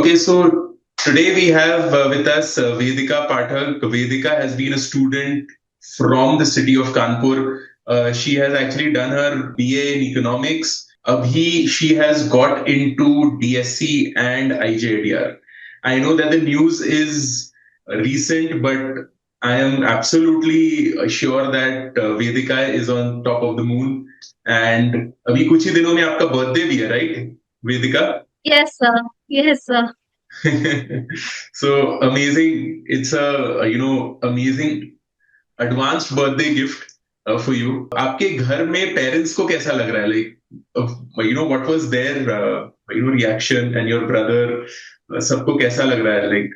Okay, so today we have with us Vedika Pathak. Vedika has been a student from the city of Kanpur. She has actually done her BA in economics. She has got into DSE and IGIDR. I know that the news is recent, but I am absolutely sure that Vedika is on top of the moon. And अभी कुछ ही दिनों में आपका birthday भी है, right, Vedika? Yes, sir. Yes, sir. So amazing. It's a, amazing advanced birthday gift for you. आपके घर में parents को कैसा लग रहा है? What was their, reaction, and your brother, सबको कैसा लग रहा है? Like,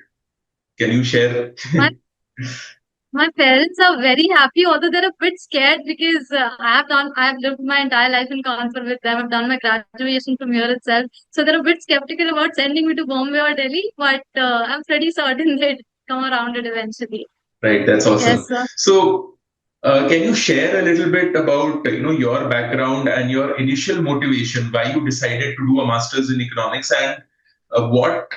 can you share? My my parents are very happy, although they're a bit scared because I have lived my entire life in Kanpur with them. I've done my graduation from here itself, so they're a bit skeptical about sending me to Bombay or Delhi. But I'm pretty certain they'd come around it eventually. Right, that's Yes, awesome. sir. So, can you share a little bit about your background and your initial motivation why you decided to do a master's in economics, and what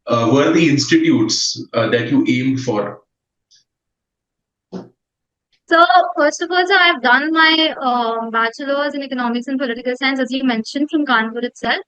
were the institutes that you aimed for? So first of all, sir, I've done my bachelor's in economics and political science, as you mentioned, from Kanpur itself.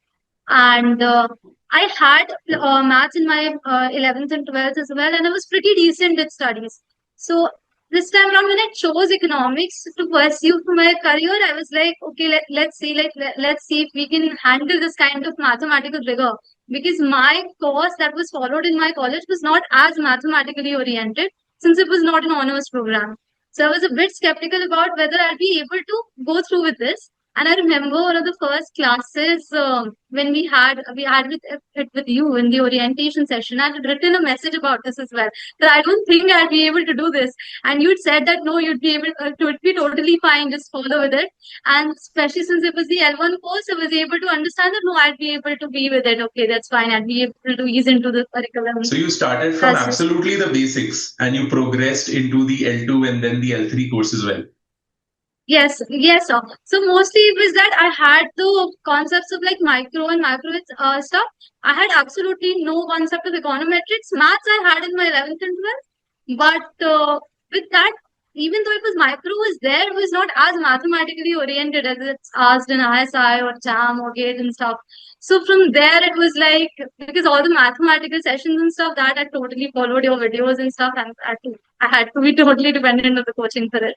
And I had maths in my 11th and 12th as well, and I was pretty decent at studies. So this time around, when I chose economics to pursue for my career, I was like, okay, let's see if we can handle this kind of mathematical rigor. Because my course that was followed in my college was not as mathematically oriented, since it was not an honors program. So I was a bit skeptical about whether I'd be able to go through with this. And I remember one of the first classes when we had it with you in the orientation session. I had written a message about this as well. That I don't think I'd be able to do this, and you'd said that no, you'd be able to be totally fine, just follow with it. And especially since it was the L1 course, I was able to understand that no, I'd be able to be with it. Okay, that's fine. I'd be able to ease into the curriculum. So you started from absolutely the basics and you progressed into the L2 and then the L3 course as well. Yes, yes, sir. So mostly it was that I had the concepts of like micro and macro stuff. I had absolutely no concept of econometrics. Maths I had in my 11th and 12th. But with that, even though it was micro was there, it was not as mathematically oriented as it's asked in ISI or JAM or GATE and stuff. So from there, it was like, because all the mathematical sessions and stuff, that I totally followed your videos and stuff, and I had to be totally dependent on the coaching for it.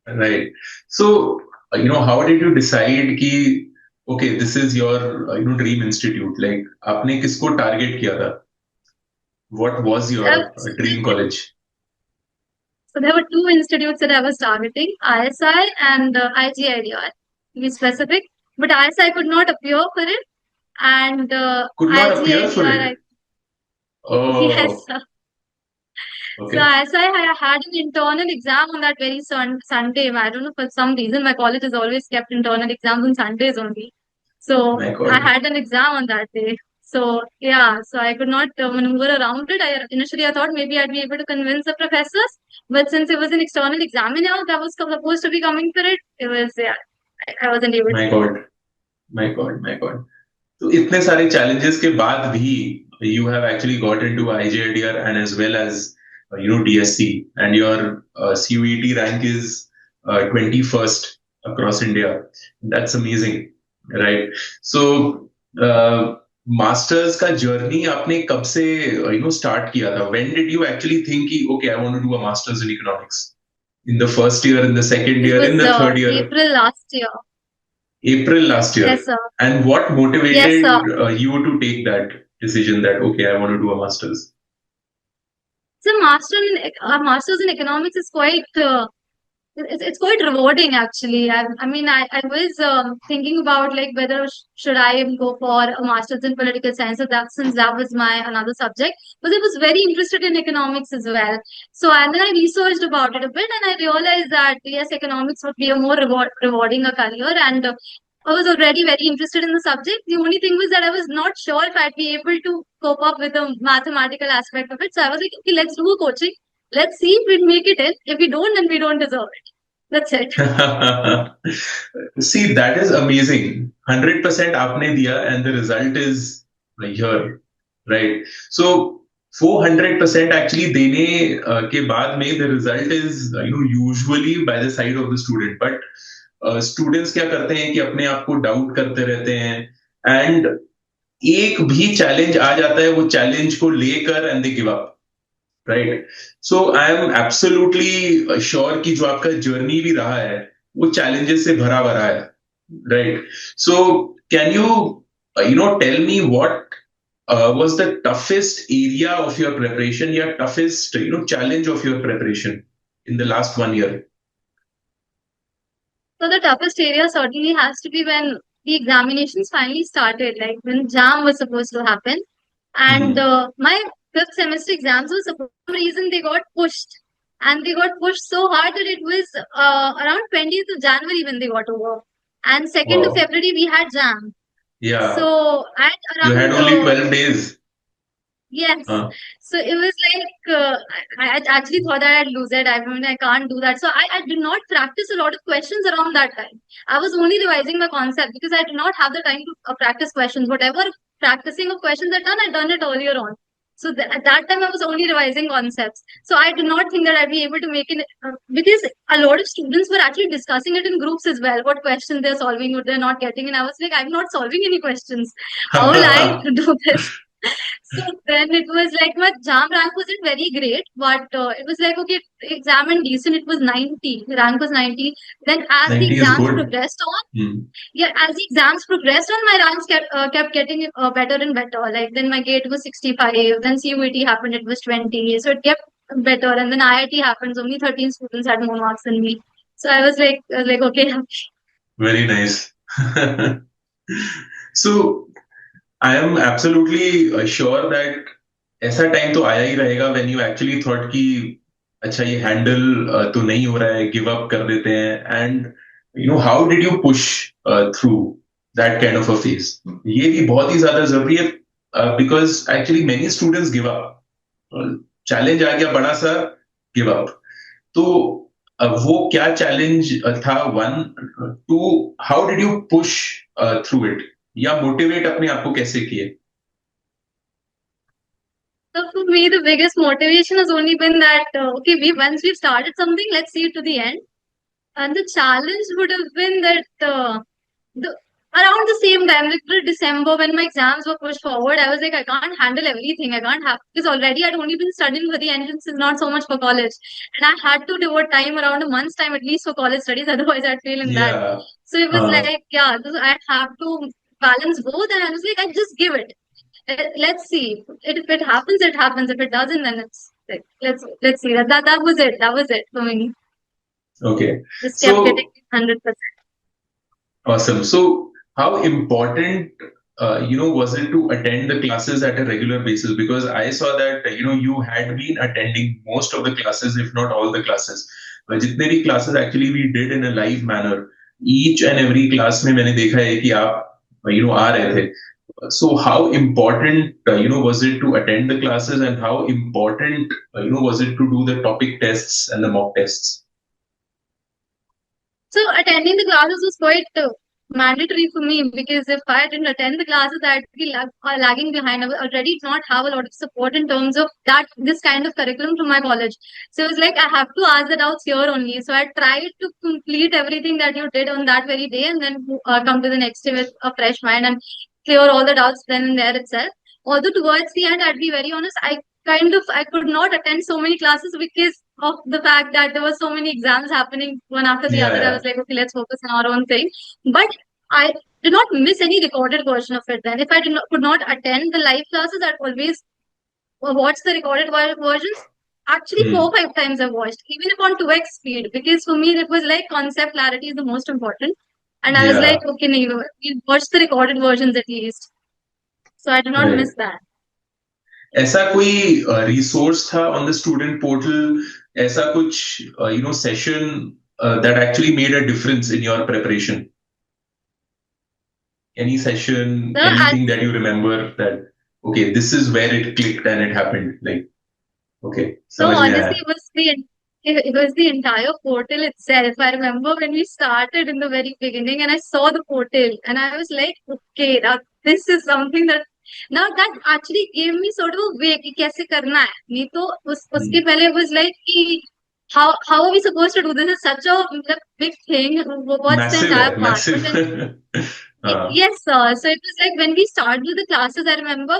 Right. So, how did you decide कि okay, this is your dream institute? Like, आपने किसको target किया था? What was your dream college? So there were two institutes that I was targeting, ISI and IGIDR, to be specific. But ISI could not appear for it, and Could not appear for it? Oh. Yes, sir. Okay. So ISI, I had an internal exam on that very Sunday. I don't know, for some reason my college has always kept internal exams on Sundays only. So I had an exam on that day. So yeah, so I could not maneuver around it. Initially I thought maybe I'd be able to convince the professors, but since it was an external examiner that was supposed to be coming for it, I wasn't able My to. God. My God, my God. So इतने सारे challenges के बाद भी you have actually got into IGIDR and as well as DSE, and your CUET rank is 21st across India. That's amazing, right? So masters का journey आपने कब से start किया था? When did you actually think कि okay, I want to do a masters in economics? In the first year, in the second year, in the third year? April last year. April last year. Yes, sir. And what motivated Yes, you to take that decision that okay, I want to do a master's? So masters in economics is quite it's quite rewarding actually. I was thinking about like whether should I go for a master's in political science, so that since that was my another subject, but I was very interested in economics as well. So and then I researched about it a bit, and I realized that yes, economics would be a more rewarding a career, and I was already very interested in the subject. The only thing was that I was not sure if I'd be able to cope up with the mathematical aspect of it. So I was like, okay, let's do a coaching. Let's see if we make it in. If we don't, then we don't deserve it. That's it. See, that is amazing. 100% आपने दिया and the result is here. Right so 400% actually देने के बाद में the result is usually by the side of the student but students क्या करते हैं कि अपने आप को डाउट करते रहते हैं एंड एक भी चैलेंज आ जाता है वो चैलेंज को लेकर and they give up right so I am absolutely sure कि जो आपका जर्नी भी रहा है वो चैलेंजेस से भरा भरा है right so can you tell me what was the toughest area of your preparation, your toughest challenge of your preparation in the last 1 year? So the toughest area certainly has to be when the examinations finally started, like when JAM was supposed to happen. And my fifth semester exams were for some reason they got pushed. And they got pushed so hard that it was around 20th of January when they got over. And 2nd of Wow. February we had JAM. Yeah. So at You around had only 12 days. yes. So it was like I actually thought that I'd lose it. I mean, I can't do that. So I did not practice a lot of questions around that time. I was only revising my concept because I did not have the time to practice questions. Whatever practicing of questions I'd done it earlier on. So at that time, I was only revising concepts. So I did not think that I'd be able to make it because a lot of students were actually discussing it in groups as well. What questions they're solving, what they're not getting, and I was like, I'm not solving any questions. How will I do this? So then it was like my JAM rank wasn't very great, but it was like, okay, exam and decent, it was 90. The rank was 90. Then as the 90 is exams good. progressed on, yeah, as the exams progressed on, my ranks kept getting better and better. Like then my gate was 65, then CUET happened, it was 20. So it kept better. And then IIT happens, only 13 students had more marks than me. So I was like, okay. Very nice. So I am absolutely sure that ऐसा time तो आया ही रहेगा when you actually thought कि अच्छा ये handle तो नहीं हो रहा है गिव अप कर देते हैं and how did you push through that kind of a phase ये भी बहुत ही ज्यादा जरूरी है because actually many students give up challenge आ गया बड़ा सा गिव अप तो वो क्या चैलेंज था one two how did you push through it या मोटिवेट अपने आप को कैसे किए So for me, the biggest motivation has only been that okay, once we've started something, let's see it to the end. And the challenge would have been that the around the same time, like till December, when my exams were pushed forward, I was like, I can't handle everything. I can't have because already I'd only been studying for the entrances, not so much for college, and I had to devote time around a month's time at least for college studies. Otherwise, I'd fail in that. Yeah. So it was like, yeah, I'd have to balance both, and I was like, I just give it. Let's see. If it happens, it happens. If it doesn't, then it's like let's see. That was it. That was it for me. Okay. Just kept So getting 100%. awesome. So how important was it to attend the classes at a regular basis? Because I saw that you had been attending most of the classes, if not all the classes. जितने भी classes actually we did in a live manner. Each and every class में मैंने देखा है कि आप आ रहे थे. So how important was it to attend the classes and how important was it to do the topic tests and the mock tests? So attending the classes was quite mandatory for me because if I didn't attend the classes, I'd be lagging behind. I would already not have a lot of support in terms of this kind of curriculum from my college. So it was like I have to ask the doubts here only. So I tried to complete everything that you did on that very day and then come to the next day with a fresh mind and clear all the doubts then and there itself. Although towards the end, I'd be very honest, I could not attend so many classes because of the fact that there were so many exams happening one after the other. I was like, okay, let's focus on our own thing. But I did not miss any recorded version of it then. If I could not attend the live classes, I'd always watch the recorded versions. Actually, 4 or 5 times I watched, even if on 2x speed, because for me it was like concept clarity is the most important. And I was like, okay, no, we'll watch the recorded versions at least. So I did not miss that. ऐसा कोई resource था on the student portal ऐसा कुछ session that actually made a difference in your preparation any session anything that you remember that okay this is where it clicked and it happened like okay so honestly it was the entire portal itself. I remember when we started in the very beginning and I saw the portal and I was like, okay, now this is something that Now that actually gave me sort of a way कि कैसे करना है. नहीं तो उसके Hmm. पहले was like कि how are we supposed to do this? Is such a मतलब, big thing. What's the Massive entire है, part? But massive. when हाँ. yes, sir. So it was like when we started with the classes, I remember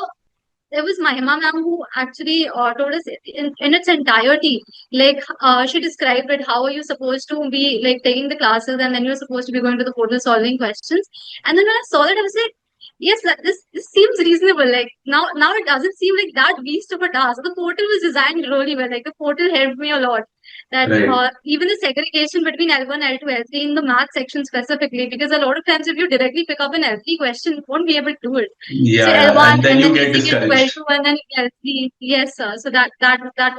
it was Mahima ma'am who actually told us in its entirety. Like she described it. How are you supposed to be like taking the classes, and then you're supposed to be going to the portal solving questions. And then when I saw that, I was like, yes, this seems reasonable. Like now it doesn't seem like that beast of a task. The portal was designed really well. Like the portal helped me a lot. That Right. even the segregation between L1, L2, L3 in the math section specifically, because a lot of times if you directly pick up an L3 question, you won't be able to do it. So Yeah, yeah. L1 And then and you then get easy get to discouraged. L2 and then L3. Yes, sir. So that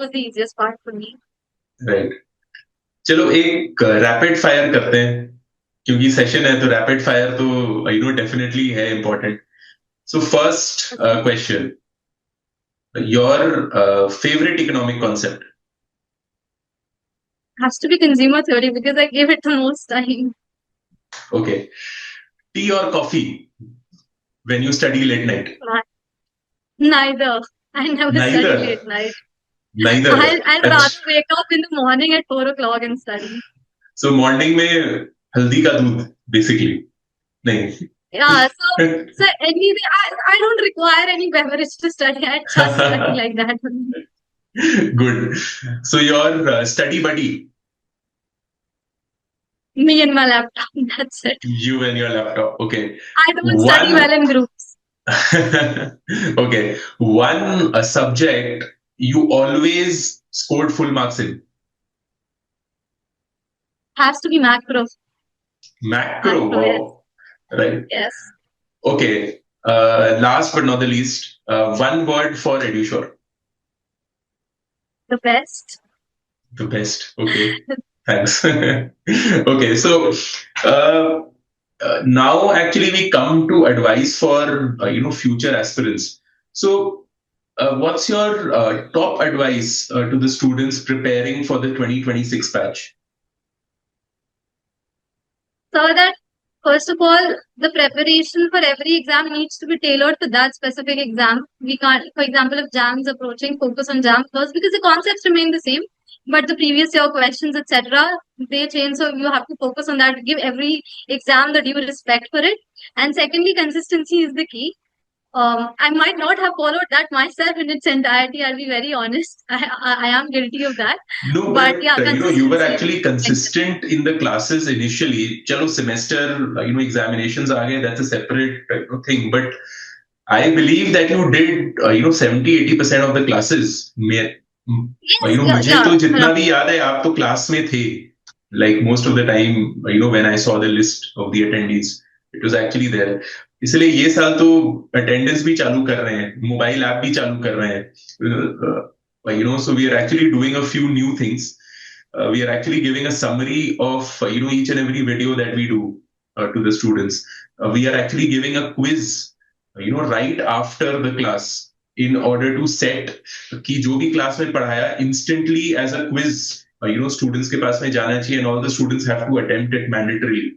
was the easiest part for me. Right. चलो एक rapid fire करते हैं, क्योंकि session है तो rapid fire तो definitely है important. So first Okay. Question, your favourite economic concept. Has to be consumer theory because I gave it the most time. Okay. Tea और coffee when you study late night. Neither. I never study neither. late night. Neither. I'd rather अच्छा. wake up in the morning at 4 o'clock and study. So morning में हल्दी का दूध basically. नहीं. Yeah, so anything I don't require any beverage to study. I just study like that. Good. So your study buddy, Me and my laptop. That's it. you and your laptop. Okay. I don't study well One. in groups. Okay. One subject you always scored full marks in. Has to be macro. Macro. Macro, yes. Wow. Right. Yes. Okay. Last but not the least, one word for EduSure. The best. The best. Okay. Thanks. Okay. So uh, now actually we come to advice for future aspirants. So what's your top advice to the students preparing for the 2026 batch? So that first of all, the preparation for every exam needs to be tailored to that specific exam. We can't, for example, if JAM is approaching, focus on JAM first because the concepts remain the same, but the previous year questions, etc., they change. So you have to focus on that. Give every exam the due respect for it. And secondly, consistency is the key. I might not have followed that myself in its entirety. I'll be very honest. I am guilty of that. No, But but yeah, you were consistency. actually consistent in the classes initially. Chalo semester, examinations are that's a separate thing. But I believe that you did 70-80% of the classes. Yes, yeah, मुझे yeah. तो जितना भी याद है आप तो class में थे. Like most of the time, when I saw the list of the attendees, it was actually there. इसलिए ये साल तो अटेंडेंस भी चालू कर रहे हैं, मोबाइल ऐप भी चालू कर रहे हैं. So we are actually doing a few new things. We are actually giving a summary of each and every video that we do to the students. We are actually giving a quiz right after the class in order to set कि जो भी class में पढ़ाया instantly as a quiz students के पास में जाना चाहिए, and all the students have to attempt it mandatorily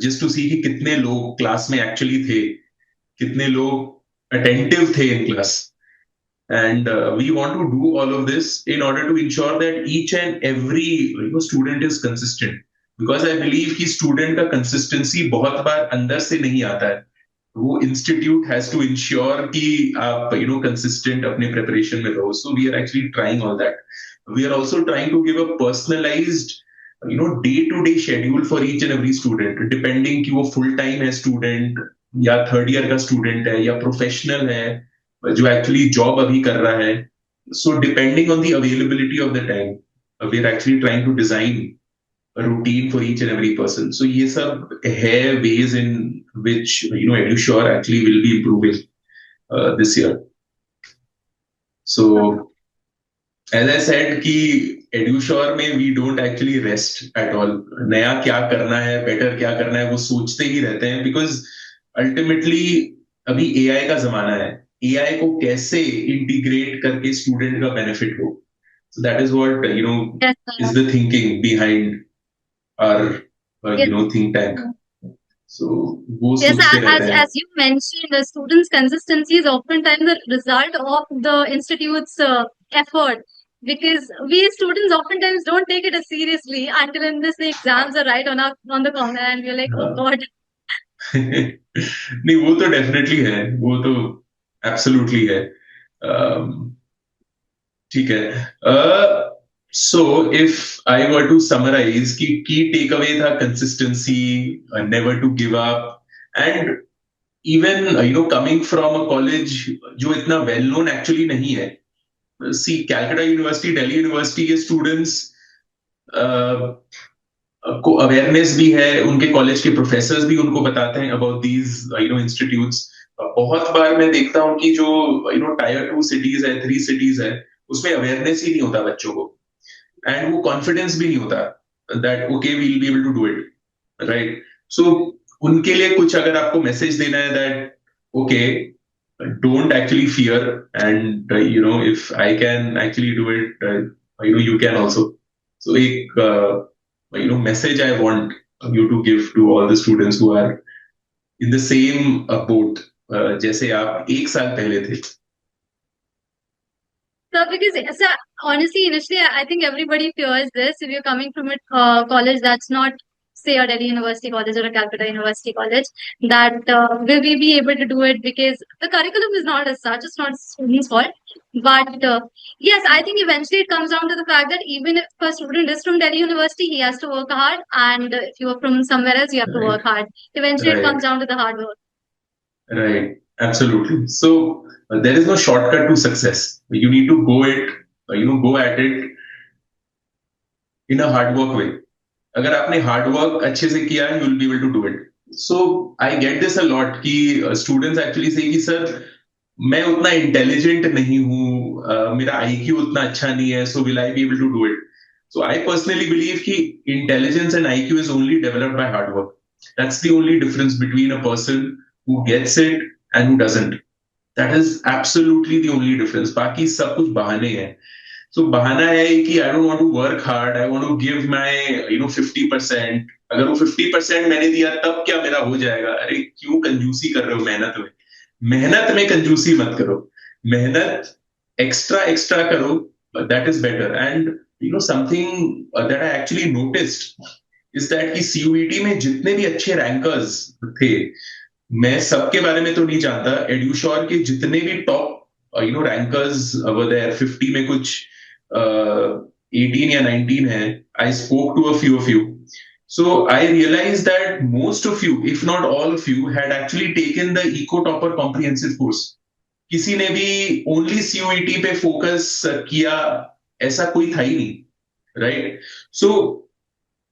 just to see कि कितने लोग क्लास में actually थे, कितने लोग attentive थे in class. And we want to do all of this in order to ensure that each and every student is consistent, because I believe कि student का consistency बहुत बार अंदर से नहीं आता है. वो institute has to ensure कि आप consistent अपने preparation में रहो. So we are actually trying all that. We are also trying to give a personalized day-to-day schedule for each and every student, depending कि वो full time है student या third year का student है या professional है जो एक्चुअली जॉब अभी कर रहा है. So depending on the availability of the time we are actually trying to design a routine for each and every person. So ये सब है ways in which EduSure actually will be improving this year. So as I said कि EduSure में we don't actually rest at all. नया क्या करना है, better क्या करना है, वो सोचते ही रहते हैं, because ultimately अभी AI का जमाना है. AI को कैसे इंटीग्रेट करके स्टूडेंट का बेनिफिट हो. So that is what Yes, is the thinking behind our yes. think tank. So वो Yes, सोचते रहते हैं. as you mentioned, the students' consistency is oftentimes the result of the institute's effort. Because we students oftentimes don't take it as seriously until and unless the exams are right on the corner, and we're like, oh हाँ. God. नहीं, वो तो definitely है, वो तो absolutely है. ठीक है. So if I were to summarise the key takeaway consistency, never to give up, and even coming from a college जो इतना वेल नोन एक्चुअली नहीं है. See Calcutta university, Delhi university के स्टूडेंट्स को अवेयरनेस भी है, उनके कॉलेज के प्रोफेसर्स भी उनको बताते हैं अबाउट दीज इंस्टीट्यूट्स. बहुत बार मैं देखता हूँ कि जो टायर 2 सिटीज है, 3 सिटीज है, उसमें अवेयरनेस ही नहीं होता बच्चों को, एंड वो कॉन्फिडेंस भी नहीं होता that okay we will be able to do it, right. So उनके लिए कुछ अगर आपको मैसेज देना है that okay, don't actually fear, and if I can actually do it, you can also. So एक message I want you to give to all the students who are in the same boat, जैसे आप एक साल पहले थे. So, because so honestly, initially, I think everybody fears this. If you're coming from a college that's not, say, a Delhi University college or a Calcutta University college, that will we be able to do it? Because the curriculum is not as such; it's not students' fault. But yes, I think eventually it comes down to the fact that even if a student is from Delhi University, he has to work hard, and if you are from somewhere else, you have to Right. work hard. Eventually, it Right. comes down to the hard work. Right. Absolutely. So there is no shortcut to success. You need to go at it in a hard work way. अगर आपने hard work अच्छे से किया है, you will be able to do it. So I get this a lot कि students actually से कि sir मैं उतना इंटेलिजेंट नहीं हूँ, मेरा आईक्यू उतना अच्छा नहीं है, so will I be able to do it. So I personally believe कि intelligence and IQ is only developed by hard work. That's the only difference between a person who gets it and who doesn't. That is absolutely the only difference. बाकी सब कुछ बहाने हैं. So बहाना है कि I don't want to work hard, I want to give my 50%. अगर वो 50% मैंने दिया तब क्या मेरा हो जाएगा? अरे क्यों कंजूसी कर रहे हो मेहनत में? मेहनत में कंजूसी मत करो, मेहनत एक्स्ट्रा एक्स्ट्रा करो, that is better. And something that I actually noticed is that कि सीयूईटी में जितने भी अच्छे रैंकर्स थे, मैं सबके बारे में तो नहीं जानता, एड्यूश्योर के जितने भी टॉप रैंकर्स वर देयर, 50 में कुछ 18 या 19 है. I spoke to a few of you. So I realized that most of you, if not all of you, had actually taken the Eco Topper Comprehensive course. किसी ने भी only CUET पे focus किया ऐसा कोई था ही नहीं, right? So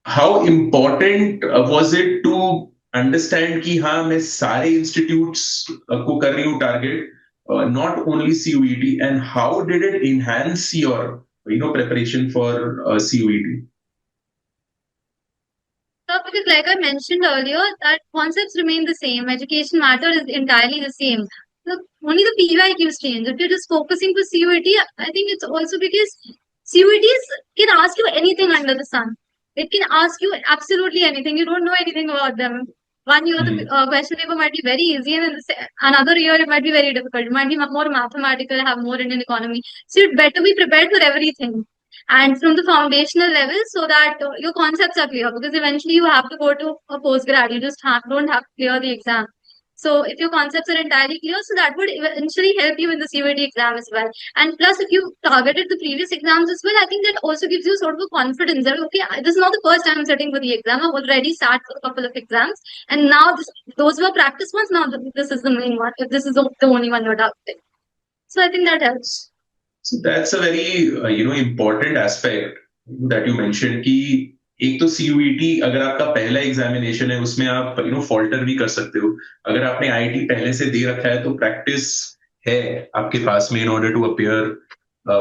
how important was it to understand कि हाँ मैं सारे institutes को कर रही हूँ target, not only CUET, and how did it enhance your preparation for CUET? So, because like I mentioned earlier, that concepts remain the same. Education matter is entirely the same. So only the PYQs change. If you're just focusing for CUET, I think it's also because CUETs can ask you anything under the sun. It can ask you absolutely anything. You don't know anything about them. One year the question paper might be very easy, and then another year it might be very difficult. It might be more mathematical, have more Indian economy. So you'd better be prepared for everything, and from the foundational level, so that your concepts are clear, because eventually you have to go to a postgrad. You just don't have to clear the exam. So if your concepts are entirely clear, so that would eventually help you in the CUET exam as well. And plus, if you targeted the previous exams as well, I think that also gives you sort of a confidence that okay, this is not the first time I'm sitting for the exam. I've already sat for a couple of exams, and now those were practice ones. Now this is the main one. If this is the only one you're targeting, so I think that helps. So that's a very important aspect that you mentioned कि एक तो CUET अगर आपका पहला examination है उसमें आप falter भी कर सकते हो. अगर आपने आईटी पहले से दे रखा है तो प्रैक्टिस है आपके पास में in order to appear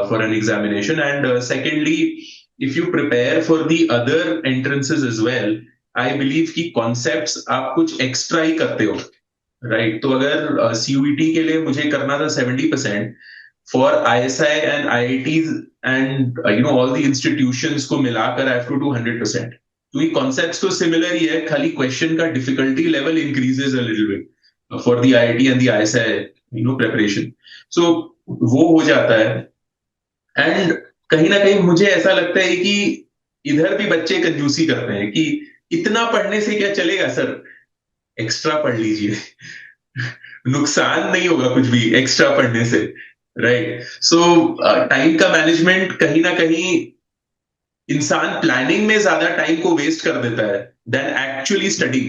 for an examination. And secondly, if you prepare for the other entrances as well, I believe कि कॉन्सेप्ट्स आप कुछ एक्स्ट्रा ही करते हो, राइट. तो अगर सीयूईटी के लिए मुझे करना था 70%, for ISI and IITs and all the institutions को मिलाकर I have to do 100%. तो ये कॉन्सेप्ट्स तो सिमिलर ही है, खाली क्वेश्चन का difficulty level increases a little bit for the IIT and the ISI preparation. So वो हो जाता है. एंड कहीं ना कहीं मुझे ऐसा लगता है कि इधर भी बच्चे कंजूसी करते हैं कि इतना पढ़ने से क्या चलेगा सर, एक्स्ट्रा पढ़ लीजिए. नुकसान नहीं होगा कुछ भी एक्स्ट्रा पढ़ने से. राइट. सो टाइम का मैनेजमेंट कहीं ना कहीं इंसान प्लानिंग में ज्यादा टाइम को वेस्ट कर देता है देन एक्चुअली स्टडिंग.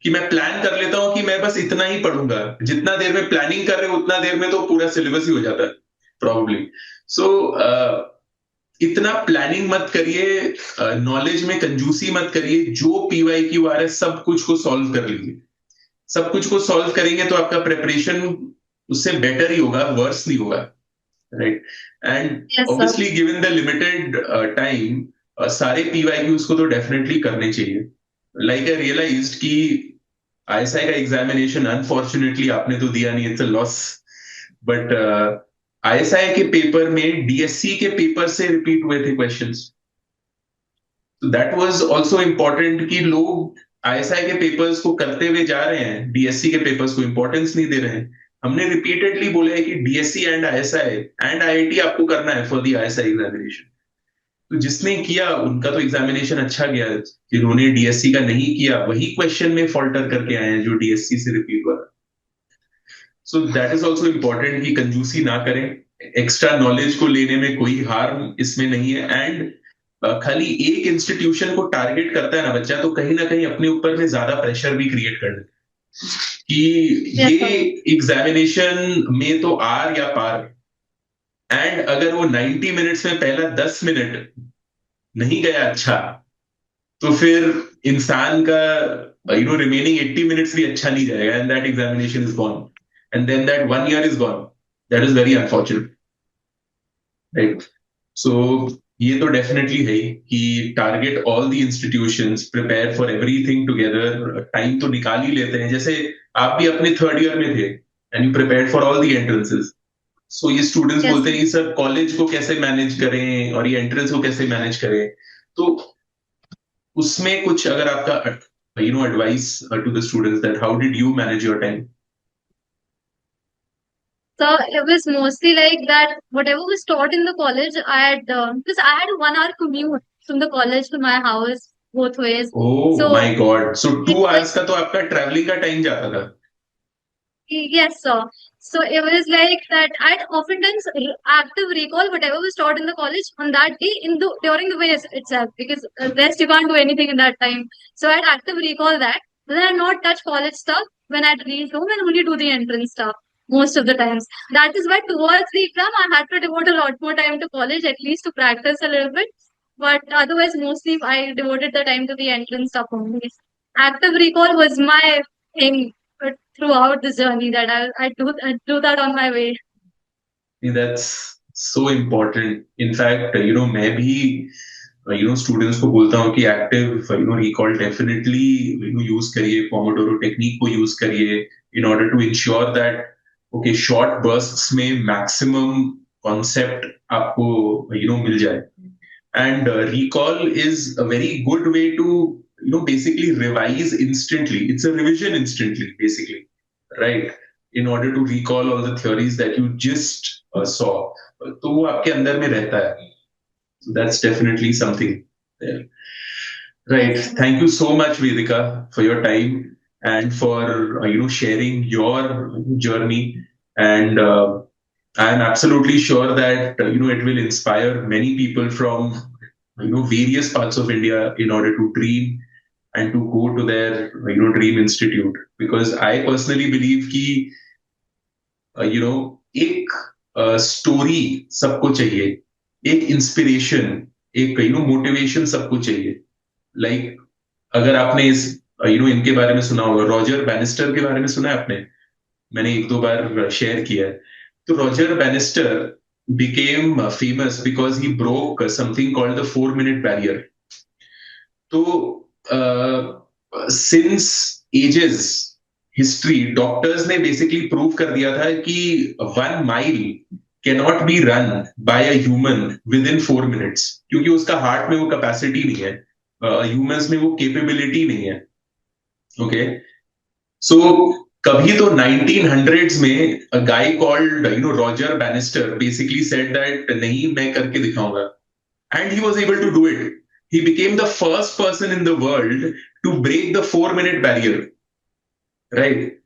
कि मैं प्लान कर लेता हूं कि मैं बस इतना ही पढ़ूंगा, जितना देर में प्लानिंग कर रहे हो उतना देर में तो पूरा सिलेबस ही हो जाता है प्रॉब्ली. सो इतना प्लानिंग मत करिए, नॉलेज में कंजूसी मत करिए. जो पीवाई क्यू आ रहा है सब कुछ को सॉल्व कर लीजिए. सब कुछ को सॉल्व करेंगे तो आपका प्रिपरेशन उससे बेटर ही होगा, वर्स नहीं होगा. Right. And Yes, sir. Obviously given the limited time, सारे पीवाईक्यूज को तो डेफिनेटली करने चाहिए. लाइक आई रियलाइज्ड कि आईएसआई का एग्जामिनेशन अनफॉर्चुनेटली आपने तो दिया नहीं, it's a loss. But ISI के पेपर में डीएससी के पेपर से रिपीट हुए थे क्वेश्चंस. तो दैट वाज आल्सो इम्पोर्टेंट कि लोग आईएसआई के पेपर्स को करते हुए जा रहे हैं, डीएससी के पेपर्स को इंपॉर्टेंस नहीं दे रहे हैं. हमने रिपीटेडली बोला है कि DSC and ISI and IIT आपको करना है फॉर द आईएसआई एग्जामिनेशन. तो जिसने किया उनका तो एग्जामिनेशन अच्छा गया. जिन्होंने डीएससी का नहीं किया वही क्वेश्चन में फॉल्टर करके आए हैं जो डीएससी से रिपीट हुआ. So that is also important कि कंजूसी ना करें. एक्स्ट्रा नॉलेज को लेने में कोई हार्म इसमें नहीं है. एंड खाली एक इंस्टीट्यूशन को टारगेट करता है ना बच्चा, तो कहीं ना कहीं अपने ऊपर में ज्यादा प्रेशर भी क्रिएट कर देता है कि Yes, ये sir. एग्जामिनेशन में तो आर या पार. एंड अगर वो 90 मिनट्स में पहला 10 मिनट नहीं गया अच्छा, तो फिर इंसान का रिमेनिंग 80 मिनट्स भी अच्छा नहीं जाएगा. And that examination is gone. And then that 1 year is gone. That is very unfortunate. Right. So ये तो डेफिनेटली है ही कि target all the institutions, prepare for everything together. Time तो निकाल ही लेते हैं. जैसे आप भी अपने थर्ड ईयर में थे and you prepare for all the entrances. So ये स्टूडेंट्स Yes, बोलते sir. हैं कि सर कॉलेज को कैसे मैनेज करें और ये एंट्रेंस को कैसे मैनेज करें. तो उसमें कुछ अगर आपका advice to the students that how did you manage your time. So it was mostly like that. Whatever was taught in the college, I had because I had a 1 hour commute from the college to my house both ways. Oh So my God. So it 2 hours was का तो आपका travelling का time जाता था. yes, sir. So it was like that. I'd oftentimes active recall whatever was taught in the college on that day in the during the way itself because rest you can't do anything in that time. So I'd active recall that. Then I'd not touch college stuff when I'd reach home and only do the entrance stuff most of the times. That is why towards the exam I had to devote a lot more time to college at least to practice a little bit. But otherwise, mostly I devoted the time to the entrance stuff only. Active recall was my thing throughout this journey that I do that on my way. That's so important. In fact मैं भी students को बोलता हूँ कि active recall definitely use करिए. Pomodoro technique को use करिए in order to ensure that okay short bursts में मैक्सिमम कॉन्सेप्ट आपको मिल जाए. And recall is a very good way to basically revise instantly. It's a revision instantly basically, right? In order to recall all the theories that you just saw. तो वो आपके अंदर में रहता है. So that's definitely something there. Right. Yes, sir. Thank you so much, Vedika, for your time and for sharing your journey. And I'm absolutely sure that it will inspire many people from various parts of India in order to dream and to go to their dream institute. Because I personally believe कि एक story सबको चाहिए, एक inspiration, एक motivation सबको चाहिए. Like अगर आपने इस इनके बारे में सुना होगा, रॉजर बैनिस्टर के बारे में सुना है आपने. मैंने एक दो बार शेयर किया है. तो Roger banister became famous because he broke something called the 4 minute barrier. तो since ages history doctors ने basically prove कर दिया था कि 1 mile cannot be run by a human within 4 minutes, क्योंकि उसका हार्ट में वो कैपेसिटी नहीं है ह्यूमंस में वो कैपेबिलिटी नहीं है. ओके, सो कभी तो 1900s में a guy called Roger Bannister basically said that नहीं मैं करके दिखाऊंगा, and he was able to do it. He became the first person in the world to break the 4 minute barrier, right?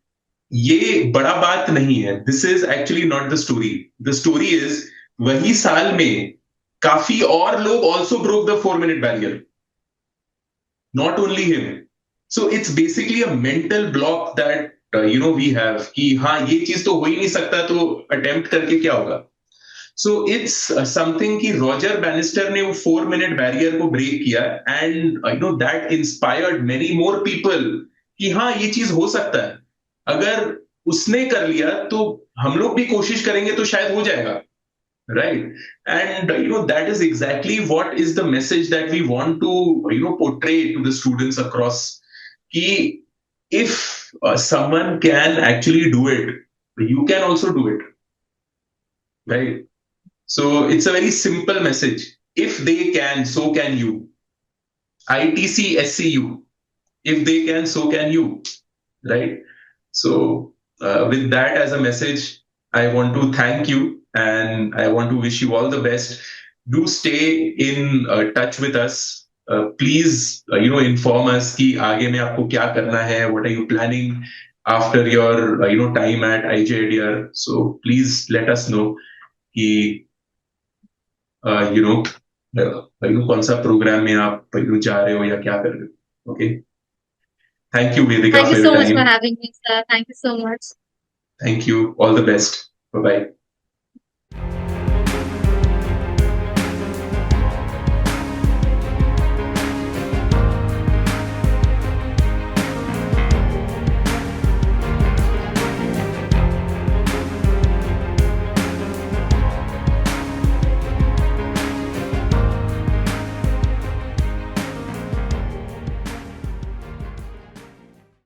ये बड़ा बात नहीं है. This is actually not the story. The story is वही साल में काफी और लोग also broke the 4 minute barrier, not only him. So it's basically a mental block that we have कि हाँ ये चीज तो हो ही नहीं सकता, तो अटेम्प्ट करके क्या होगा. सो इट्स समथिंग कि रॉजर बैनिस्टर ने वो 4 मिनट बैरियर को ब्रेक किया, and I know that inspired many more people कि हाँ ये चीज हो सकता है. अगर उसने कर लिया तो हम लोग भी कोशिश करेंगे तो शायद हो जाएगा, right? And that is exactly what is the message that we want to portray to the students across, कि if someone can actually do it, you can also do it, right? So it's a very simple message. If they can, so can you. ITCSCU. If they can, so can you, right? So with that as a message, I want to thank you and I want to wish you all the best. Do stay in touch with us. Please, inform us कि आगे में आपको क्या करना है. What are you planning after your, time at IGIDR? So please let us know कि कौन सा प्रोग्राम में आप जा रहे हो या क्या कर रहे हो. Okay, thank you Vedika Thank you for your so much for time. having me, sir. Thank you so much. Thank you. All the best. Bye bye.